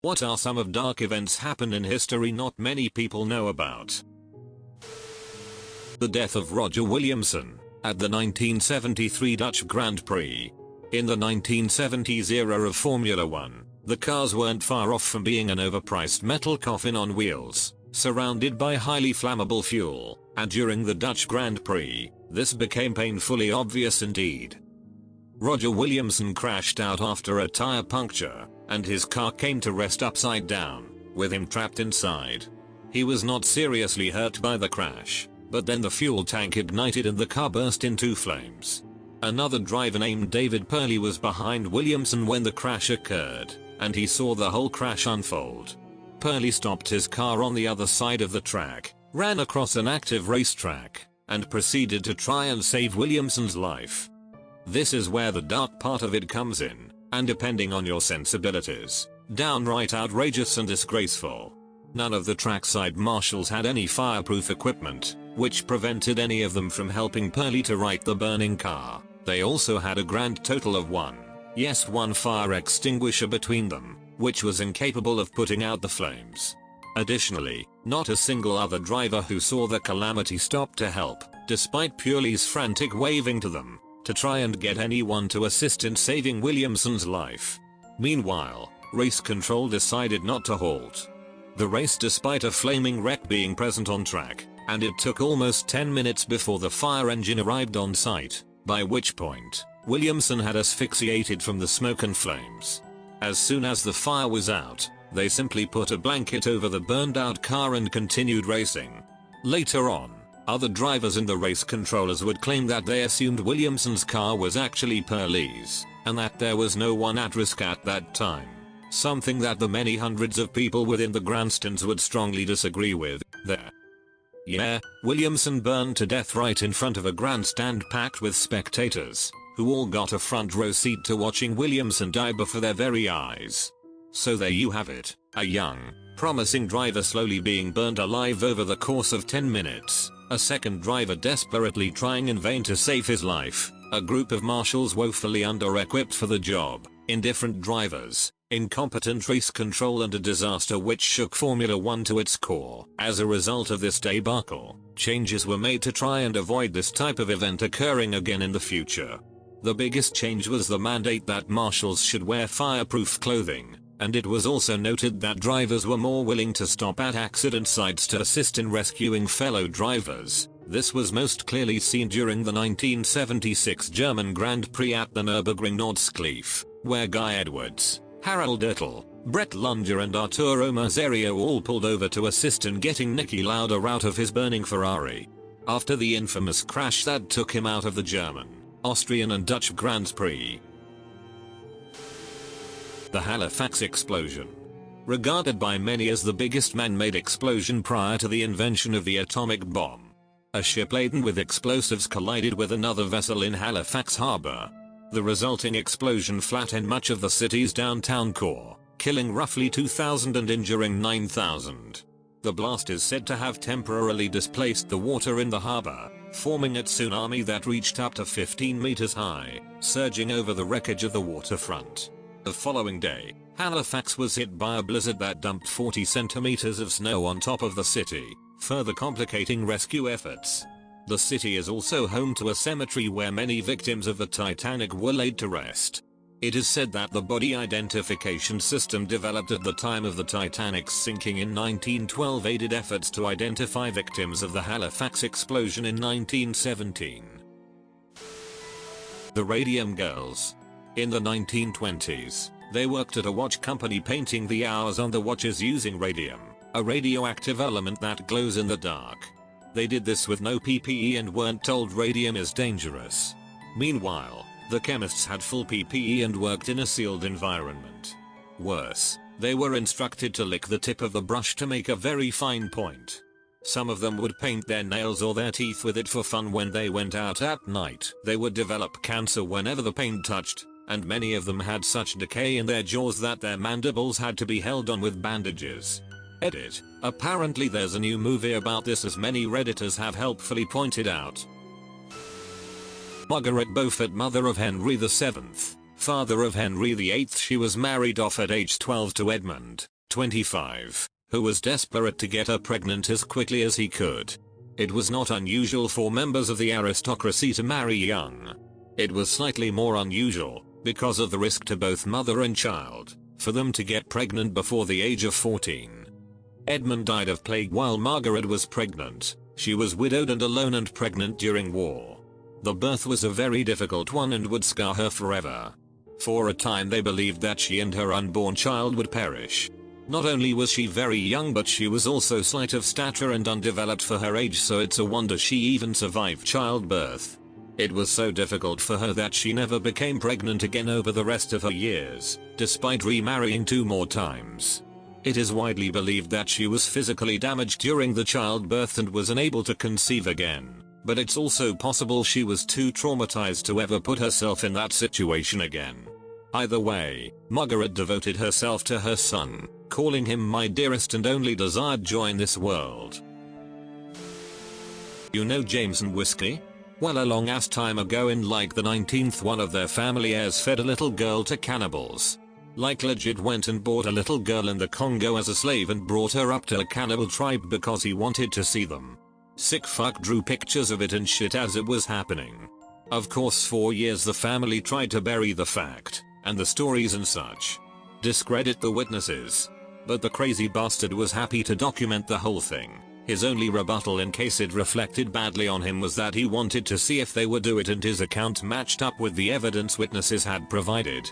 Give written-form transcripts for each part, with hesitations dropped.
What are some of dark events happened in history not many people know about? The death of Roger Williamson at the 1973 Dutch Grand Prix. In the 1970s era of Formula 1, the cars weren't far off from being an overpriced metal coffin on wheels, surrounded by highly flammable fuel, and during the Dutch Grand Prix, this became painfully obvious indeed. Roger Williamson crashed out after a tire puncture, and his car came to rest upside down, with him trapped inside. He was not seriously hurt by the crash, but then the fuel tank ignited and the car burst into flames. Another driver named David Purley was behind Williamson when the crash occurred, and he saw the whole crash unfold. Purley stopped his car on the other side of the track, ran across an active racetrack, and proceeded to try and save Williamson's life. This is where the dark part of it comes in, and depending on your sensibilities, downright outrageous and disgraceful. None of the trackside marshals had any fireproof equipment, which prevented any of them from helping Purley to right the burning car. They also had a grand total of one fire extinguisher between them, which was incapable of putting out the flames. Additionally, not a single other driver who saw the calamity stopped to help, despite Purley's frantic waving to them, to try and get anyone to assist in saving Williamson's life. Meanwhile, race control decided not to halt the race despite a flaming wreck being present on track, and it took almost 10 minutes before the fire engine arrived on site, by which point, Williamson had asphyxiated from the smoke and flames. As soon as the fire was out, they simply put a blanket over the burned out car and continued racing. Later on, other drivers and the race controllers would claim that they assumed Williamson's car was actually Purley's, and that there was no one at risk at that time. Something that the many hundreds of people within the grandstands would strongly disagree with. Williamson burned to death right in front of a grandstand packed with spectators, who all got a front row seat to watching Williamson die before their very eyes. So there you have it, a young, promising driver slowly being burned alive over the course of 10 minutes, a second driver desperately trying in vain to save his life, a group of marshals woefully under-equipped for the job, indifferent drivers, incompetent race control, and a disaster which shook Formula 1 to its core. As a result of this debacle, changes were made to try and avoid this type of event occurring again in the future. The biggest change was the mandate that marshals should wear fireproof clothing, and it was also noted that drivers were more willing to stop at accident sites to assist in rescuing fellow drivers. This was most clearly seen during the 1976 German Grand Prix at the Nürburgring Nordschleife, where Guy Edwards, Harold Ertl, Brett Lunger and Arturo Merzario all pulled over to assist in getting Niki Lauda out of his burning Ferrari. After the infamous crash that took him out of the German, Austrian and Dutch Grand Prix. The Halifax Explosion. Regarded by many as the biggest man-made explosion prior to the invention of the atomic bomb. A ship laden with explosives collided with another vessel in Halifax Harbour. The resulting explosion flattened much of the city's downtown core, killing roughly 2,000 and injuring 9,000. The blast is said to have temporarily displaced the water in the harbor, forming a tsunami that reached up to 15 meters high, surging over the wreckage of the waterfront. The following day, Halifax was hit by a blizzard that dumped 40 centimeters of snow on top of the city, further complicating rescue efforts. The city is also home to a cemetery where many victims of the Titanic were laid to rest. It is said that the body identification system developed at the time of the Titanic's sinking in 1912 aided efforts to identify victims of the Halifax explosion in 1917. The Radium Girls. In the 1920s, they worked at a watch company painting the hours on the watches using radium, a radioactive element that glows in the dark. They did this with no PPE and weren't told radium is dangerous. Meanwhile, the chemists had full PPE and worked in a sealed environment. Worse, they were instructed to lick the tip of the brush to make a very fine point. Some of them would paint their nails or their teeth with it for fun when they went out at night. They would develop cancer whenever the paint touched, and many of them had such decay in their jaws that their mandibles had to be held on with bandages. Edit. Apparently there's a new movie about this, as many redditors have helpfully pointed out. Margaret Beaufort, mother of Henry VII, father of Henry VIII. She was married off at age 12 to Edmund, 25, who was desperate to get her pregnant as quickly as he could. It was not unusual for members of the aristocracy to marry young. It was slightly more unusual, because of the risk to both mother and child, for them to get pregnant before the age of 14. Edmund died of plague while Margaret was pregnant. She was widowed and alone and pregnant during war. The birth was a very difficult one and would scar her forever. For a time they believed that she and her unborn child would perish. Not only was she very young, but she was also slight of stature and undeveloped for her age, so it's a wonder she even survived childbirth. It was so difficult for her that she never became pregnant again over the rest of her years, despite remarrying 2 more times. It is widely believed that she was physically damaged during the childbirth and was unable to conceive again, but it's also possible she was too traumatized to ever put herself in that situation again. Either way, Margaret devoted herself to her son, calling him my dearest and only desired joy in this world. You know Jameson whiskey? Well, a long ass time ago in like the 19th, one of their family heirs fed a little girl to cannibals. Like legit went and bought a little girl in the Congo as a slave and brought her up to a cannibal tribe because he wanted to see them. Sick fuck drew pictures of it and shit as it was happening. Of course for years the family tried to bury the fact, and the stories and such. Discredit the witnesses. But the crazy bastard was happy to document the whole thing. His only rebuttal in case it reflected badly on him was that he wanted to see if they would do it, and his account matched up with the evidence witnesses had provided.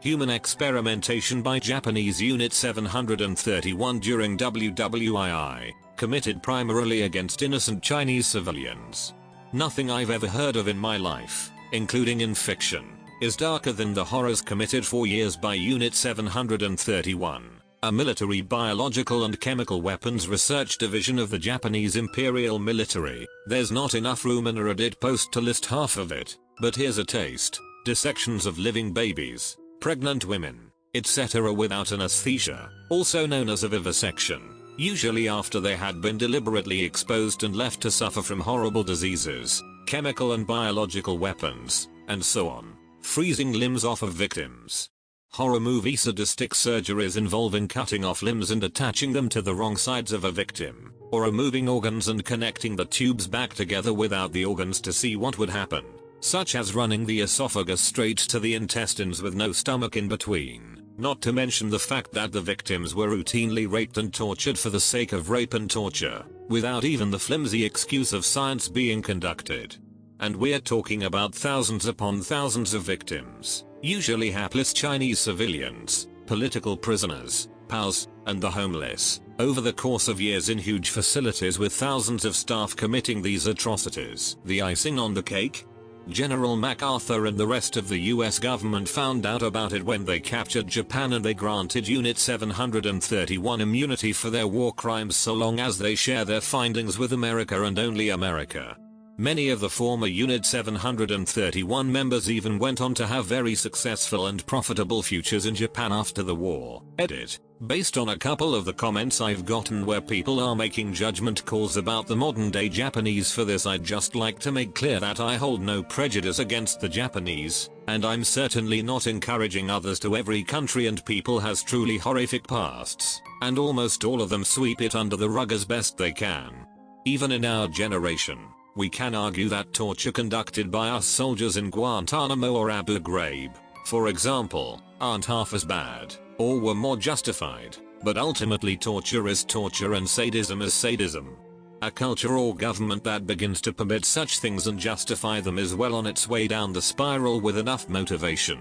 Human experimentation by Japanese Unit 731 during WWII, committed primarily against innocent Chinese civilians. Nothing I've ever heard of in my life, including in fiction, is darker than the horrors committed for years by Unit 731. A military biological and chemical weapons research division of the Japanese Imperial Military. There's not enough room in a Reddit post to list half of it, but here's a taste. Dissections of living babies, pregnant women, etc. without anesthesia, also known as a vivisection, usually after they had been deliberately exposed and left to suffer from horrible diseases, chemical and biological weapons, and so on. Freezing limbs off of victims. Horror movie sadistic surgeries involving cutting off limbs and attaching them to the wrong sides of a victim, or removing organs and connecting the tubes back together without the organs to see what would happen, such as running the esophagus straight to the intestines with no stomach in between, not to mention the fact that the victims were routinely raped and tortured for the sake of rape and torture, without even the flimsy excuse of science being conducted. And we're talking about thousands upon thousands of victims. Usually hapless Chinese civilians, political prisoners, POWs, and the homeless, over the course of years in huge facilities with thousands of staff committing these atrocities. The icing on the cake? General MacArthur and the rest of the US government found out about it when they captured Japan, and they granted Unit 731 immunity for their war crimes so long as they share their findings with America and only America. Many of the former Unit 731 members even went on to have very successful and profitable futures in Japan after the war. Edit. Based on a couple of the comments I've gotten where people are making judgment calls about the modern day Japanese for this, I'd just like to make clear that I hold no prejudice against the Japanese, and I'm certainly not encouraging others to. Every country and people has truly horrific pasts, and almost all of them sweep it under the rug as best they can. Even in our generation, we can argue that torture conducted by us soldiers in Guantanamo or Abu Ghraib, for example, aren't half as bad, or were more justified, but ultimately torture is torture and sadism is sadism. A culture or government that begins to permit such things and justify them is well on its way down the spiral with enough motivation.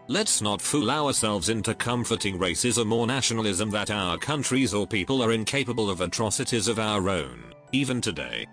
Let's not fool ourselves into comforting racism or nationalism that our countries or people are incapable of atrocities of our own, even today.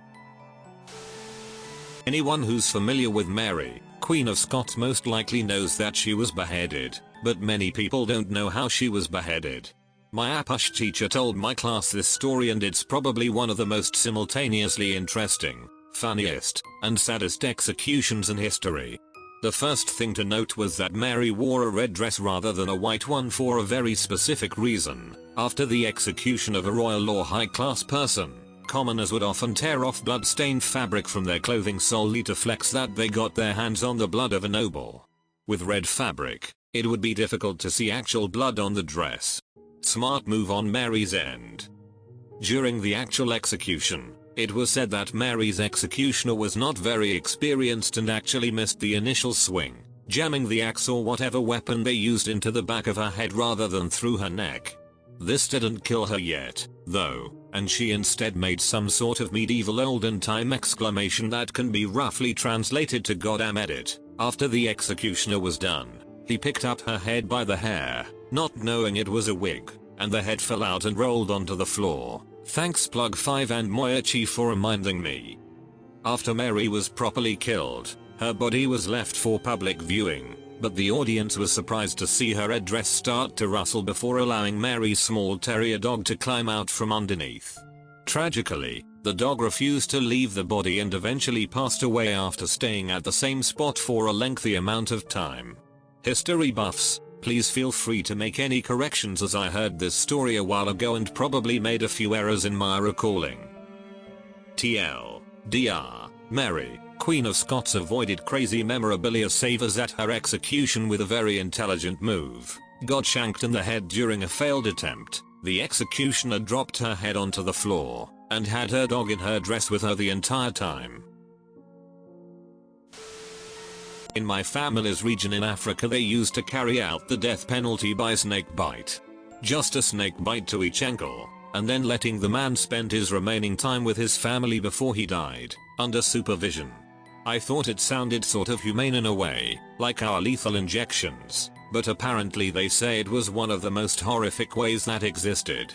Anyone who's familiar with Mary, Queen of Scots, most likely knows that she was beheaded, but many people don't know how she was beheaded. My APUSH teacher told my class this story, and it's probably one of the most simultaneously interesting, funniest, and saddest executions in history. The first thing to note was that Mary wore a red dress rather than a white one for a very specific reason. After the execution of a royal or high-class person, commoners would often tear off blood-stained fabric from their clothing solely to flex that they got their hands on the blood of a noble. With red fabric, it would be difficult to see actual blood on the dress. Smart move on Mary's end. During the actual execution, it was said that Mary's executioner was not very experienced and actually missed the initial swing, jamming the axe or whatever weapon they used into the back of her head rather than through her neck. This didn't kill her yet, though, and she instead made some sort of medieval olden time exclamation that can be roughly translated to "Goddamn it." After the executioner was done, he picked up her head by the hair, not knowing it was a wig, and the head fell out and rolled onto the floor. Thanks Plug 5 and Moyachi for reminding me. After Mary was properly killed, her body was left for public viewing, but the audience was surprised to see her red dress start to rustle before allowing Mary's small terrier dog to climb out from underneath. Tragically, the dog refused to leave the body and eventually passed away after staying at the same spot for a lengthy amount of time. History buffs, please feel free to make any corrections as I heard this story a while ago and probably made a few errors in my recalling. TL.Dr. Mary, Queen of Scots avoided crazy memorabilia savers at her execution with a very intelligent move. Got shanked in the head during a failed attempt. The executioner dropped her head onto the floor and had her dog in her dress with her the entire time. In my family's region in Africa, they used to carry out the death penalty by snake bite. Just a snake bite to each ankle, and then letting the man spend his remaining time with his family before he died, under supervision. I thought it sounded sort of humane in a way, like our lethal injections, but apparently they say it was one of the most horrific ways that existed.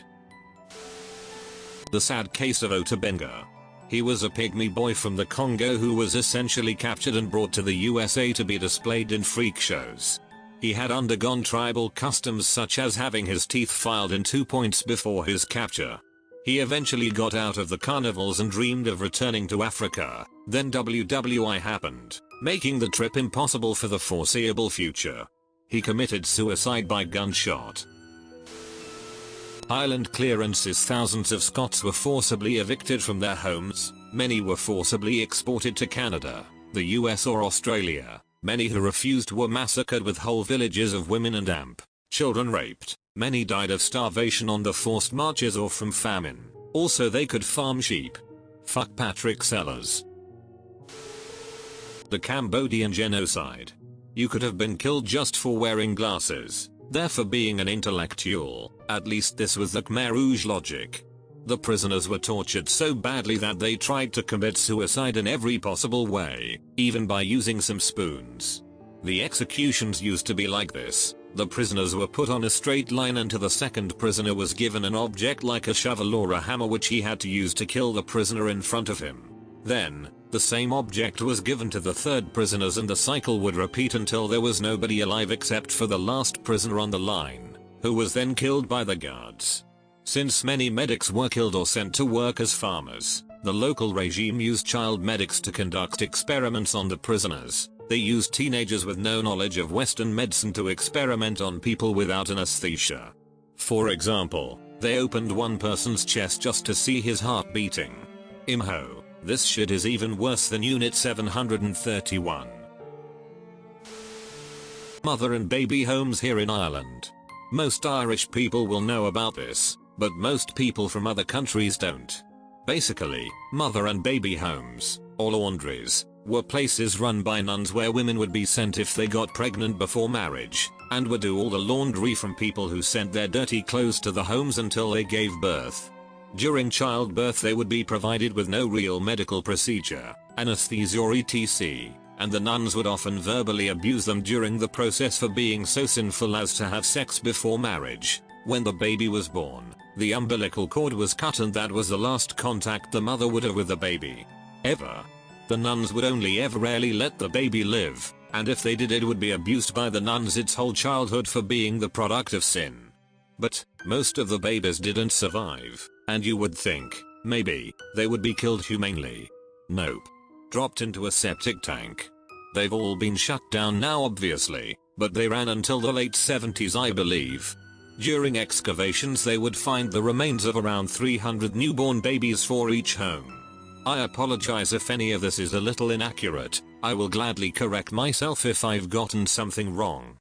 The sad case of Ota Benga. He was a pygmy boy from the Congo who was essentially captured and brought to the USA to be displayed in freak shows. He had undergone tribal customs such as having his teeth filed in 2 points before his capture. He eventually got out of the carnivals and dreamed of returning to Africa, then WWI happened, making the trip impossible for the foreseeable future. He committed suicide by gunshot. Island clearances. Thousands of Scots were forcibly evicted from their homes, many were forcibly exported to Canada, the US or Australia, many who refused were massacred with whole villages of women and children raped, many died of starvation on the forced marches or from famine, also they could farm sheep. Fuck Patrick Sellers. The Cambodian genocide. You could have been killed just for wearing glasses. Therefore being an intellectual, at least this was the Khmer Rouge logic. The prisoners were tortured so badly that they tried to commit suicide in every possible way, even by using some spoons. The executions used to be like this. The prisoners were put on a straight line and the second prisoner was given an object like a shovel or a hammer which he had to use to kill the prisoner in front of him. Then, the same object was given to the third prisoners and the cycle would repeat until there was nobody alive except for the last prisoner on the line, who was then killed by the guards. Since many medics were killed or sent to work as farmers, the local regime used child medics to conduct experiments on the prisoners. They used teenagers with no knowledge of Western medicine to experiment on people without anesthesia. For example, they opened one person's chest just to see his heart beating. Imho. This shit is even worse than Unit 731. Mother and baby homes here in Ireland. Most Irish people will know about this, but most people from other countries don't. Basically, mother and baby homes, or laundries, were places run by nuns where women would be sent if they got pregnant before marriage, and would do all the laundry from people who sent their dirty clothes to the homes until they gave birth. During childbirth they would be provided with no real medical procedure, anesthesia or etc., and the nuns would often verbally abuse them during the process for being so sinful as to have sex before marriage. When the baby was born, the umbilical cord was cut and that was the last contact the mother would have with the baby. Ever. The nuns would only ever rarely let the baby live, and if they did it would be abused by the nuns its whole childhood for being the product of sin. But, most of the babies didn't survive, and you would think, maybe, they would be killed humanely. Nope. Dropped into a septic tank. They've all been shut down now obviously, but they ran until the late 70s I believe. During excavations they would find the remains of around 300 newborn babies for each home. I apologize if any of this is a little inaccurate. I will gladly correct myself if I've gotten something wrong.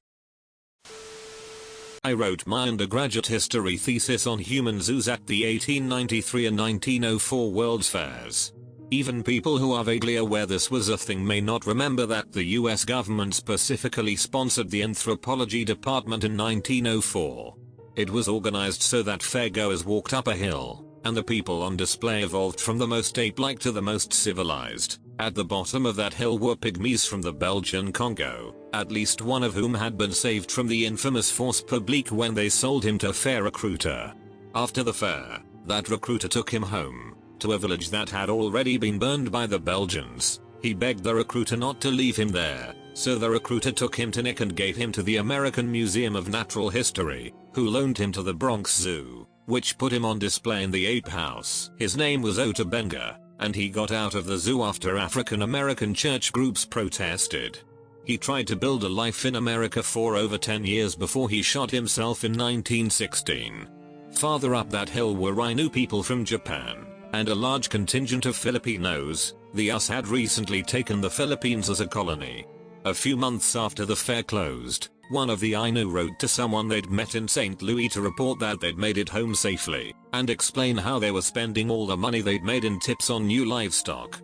I wrote my undergraduate history thesis on human zoos at the 1893 and 1904 World's Fairs. Even people who are vaguely aware this was a thing may not remember that the US government specifically sponsored the anthropology department in 1904. It was organized so that fairgoers walked up a hill, and the people on display evolved from the most ape-like to the most civilized. At the bottom of that hill were pygmies from the Belgian Congo, at least one of whom had been saved from the infamous Force Publique when they sold him to a fair recruiter. After the fair, that recruiter took him home, to a village that had already been burned by the Belgians. He begged the recruiter not to leave him there, so the recruiter took him to Nick and gave him to the American Museum of Natural History, who loaned him to the Bronx Zoo, which put him on display in the ape house. His name was Ota Benga, and he got out of the zoo after African American church groups protested. He tried to build a life in America for over 10 years before he shot himself in 1916. Farther up that hill were Ainu people from Japan, and a large contingent of Filipinos. The US had recently taken the Philippines as a colony. A few months after the fair closed, one of the Ainu wrote to someone they'd met in St. Louis to report that they'd made it home safely, and explain how they were spending all the money they'd made in tips on new livestock.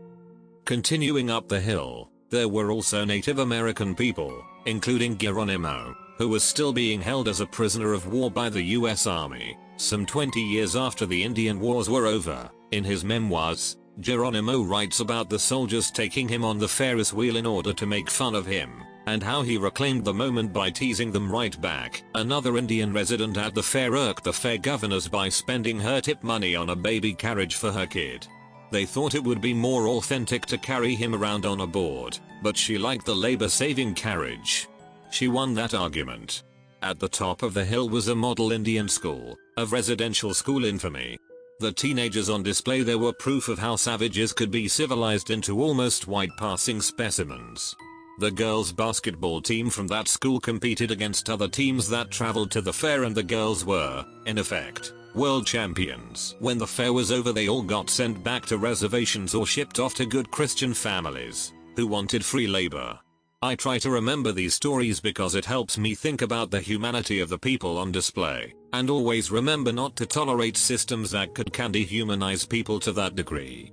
Continuing up the hill, there were also Native American people, including Geronimo, who was still being held as a prisoner of war by the US Army, some 20 years after the Indian Wars were over. In his memoirs, Geronimo writes about the soldiers taking him on the Ferris wheel in order to make fun of him, and how he reclaimed the moment by teasing them right back. Another Indian resident at the fair irked the fair governors by spending her tip money on a baby carriage for her kid. They thought it would be more authentic to carry him around on a board, but she liked the labor-saving carriage. She won that argument. At the top of the hill was a model Indian school, of residential school infamy. The teenagers on display there were proof of how savages could be civilized into almost white passing specimens. The girls' basketball team from that school competed against other teams that traveled to the fair, and the girls were, in effect, world champions. When the fair was over, they all got sent back to reservations or shipped off to good Christian families who wanted free labor. I try to remember these stories because it helps me think about the humanity of the people on display, and always remember not to tolerate systems that can dehumanize people to that degree.